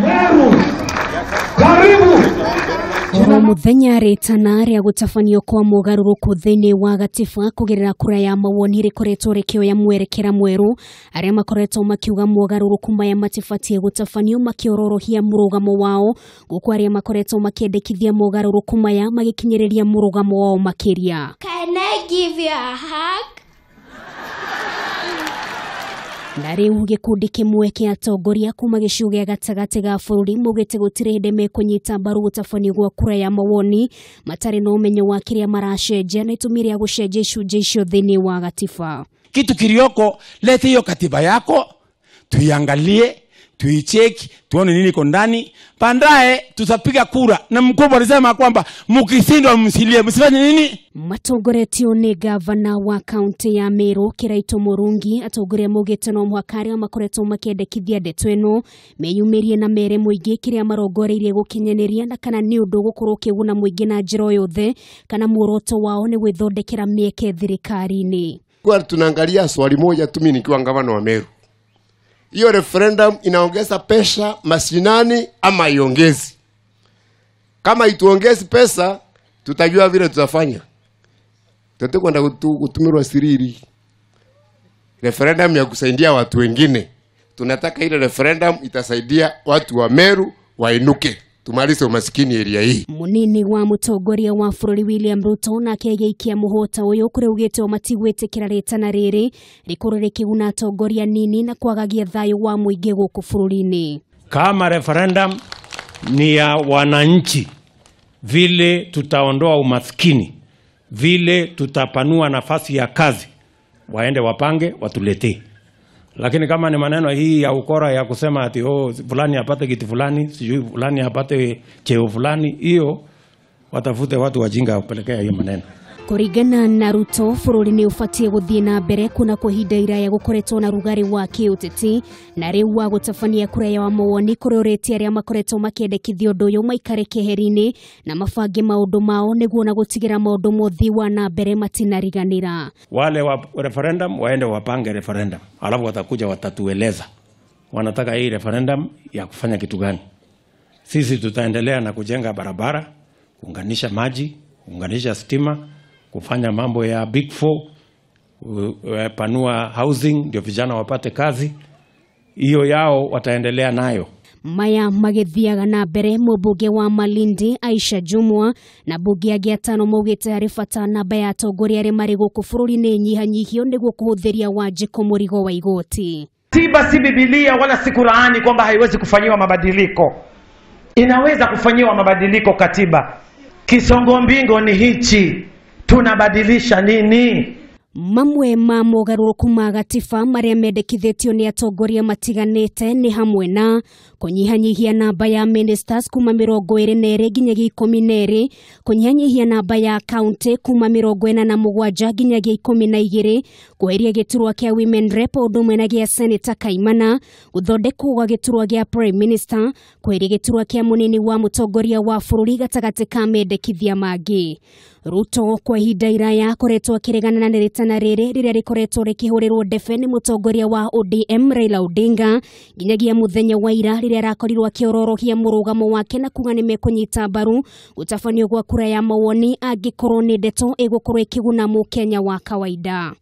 Meru, karibu. Muthenya ritana ria gutabanio kwa mugaruruku thiini wa gatiba kugerera kura ya mawoni rikoretwo rikioya mwerekera mweru aria makoretwo makiuga mugaruruku maya matibatie gutabanio makiororohia murugamo wao guku aria makoretwo makiendekithia mugaruruku maya magikinyiriria murugamo wao makiria. Can I give you a hug? Na riu gikundi kimwe kia atongoria kuma gicigo gia gatagati ga bururi mugite gutire hinde mekunyita mbaru gutabanio gwa kura ya mawoni matari na umenyo wa kiria maracenjia na itumire ya gucenjia icunjĩ icio thiini wa gatiba. Kitu kilioko, lete hiyo katiba yako, tuiangalie, tuicheki, tuone nini iko ndani, baadaye tutapiga kura. Na mkubwa alisema kwamba mkishindwa msilie, msifanye nini? Matongoretio ni gavana wa kaunti ya Meru Kiraito Murungi atongoria mugite no mwakari makoretwo makiendekithia ndeto eno meyumirie na mere muingi kiria marongoreirie gukinyaniria na kana ni undu gukorwo kiguna muingi na njira oyothe kana muoroto wao ni gwithondekera mieke thirikari-ini. Kwa tunaangalia swali moja tu, mimi nikiwa gavana wa Meru. Hiyo referendum inaongeza pesa mashinani ama iongezi? Kama ituongezi pesa, tutajua vile tutafanya. Tutakwenda kutumirwa siriri. Referendum ya kusaidia watu wengine. Tunataka ile referendum itasaidia watu wa Meru wainuke. Tumalize umaskini area hii. Munini wa mutongoria wa bururi William Ruto na kegeikia muhota uyu kuri ugite o matigwitikira ritana riri rikuru rikiguna atongoria nini na kwagagia thayo wa muingi guku bururi-ini. Kama referendum ni ya wananchi, vile tutaondoa umaskini, vile tutapanua nafasi ya kazi, waende wapange watuletee. Lakini kama ni maneno hii ya ukora ya kusema ati fulani apate kitu fulani, sijui fulani apate cheo fulani, hiyo watafute watu wajinga kupelekea hiyo maneno. Kuringana na Ruto, bururi ni ufatie guthie na mbere kuna kuhinda iraya gukoretwo na rugari wa kiuteti na riu wa gutabania kura ya mawoni kuri ureti aria makoretwo makiendekithia undu uyu maikare keheri-ini na mabange maundu mao niguo na gutigira maundu mothi wa na mbere matinariganira. Wale wa referendum waende wapange referendum, alafu watakuja watatueleza wanataka hii referendum ya kufanya kitu gani. Sisi tutaendelea na kujenga barabara, kuunganisha maji, kuunganisha stima, kufanya mambo ya big four, panua housing ndio vijana wapate kazi. Hiyo yao wataendelea nayo. Maya magithiaga na mbere mubunge wa Malindi Aisha Jumwa na bunge ya Giatano maugite hari bata namba ya atongoria aria mari guku bururi-ini nyihanyihio niguo kuhuthiria wanjiko murigo wa igoti. Katiba si Biblia wala si Qur'ani kwamba haiwezi kufanyiwa mabadiliko. Inaweza kufanyiwa mabadiliko katiba. Kisongo mbingo ni hichi. Tunabadilisha nini? Mamwe ma mogaruruku ma gatiba maria mendekithitio ni atongoria matiganite ni hamwe na kunyihanyihia namba ya ministers kuma 22 nginyagia 12, kunyihanyihia namba ya county kuma 47 nginyagia 12, kuheria giturwa kia women rep udumwe na gia senator Kaimana, guthondekwo gwa giturwa gia prime minister, kuheria giturwa kia munini wa mutongoria wa bururi gatagati ka mendekithia mangi. Ruto kwa ihinda iraya koretwo akiregana na ritana riri riria rikoretwo rikihurirwo ndebe ni mutongoria wa ODM Raila Odinga nginyagia muthenya wa ira riria rakorirwo akiororohia murugamo wake na kuga ni mekunyita mbaru gutabanio gwa kura ya mawoni angikorwo ni ndeto igukorwo ikiguna mukenya wa kawaida.